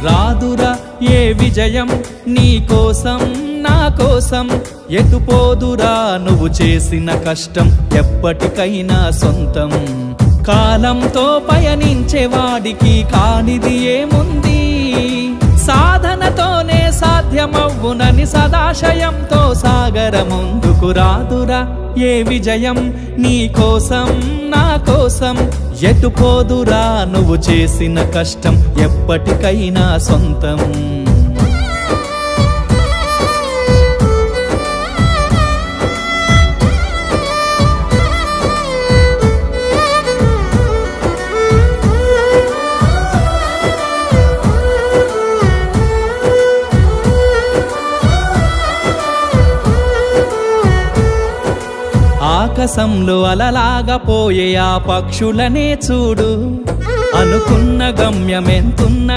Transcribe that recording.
రాదురా ఏ విజయం నీ కోసం నా కోసం, ఎటుపోదురా నువ్వు చేసిన కష్టం ఎప్పటికైనా సొంతం. కాలంతో పయనించేవాడికి కానిది ఏముంది, సాధనతోనే సాధ్యమవ్వునని సదాశయంతో సాగర ముందుకు. రాదురా ఏ విజయం నీ కోసం నా కోసం, ఎటుపోదురా నువ్వు చేసిన కష్టం ఎప్పటికైనా సొంతం. ఆకాశంలో అలలాగా పోయే ఆ పక్షులనే చూడు, అనుకున్న గమ్యమెంతున్న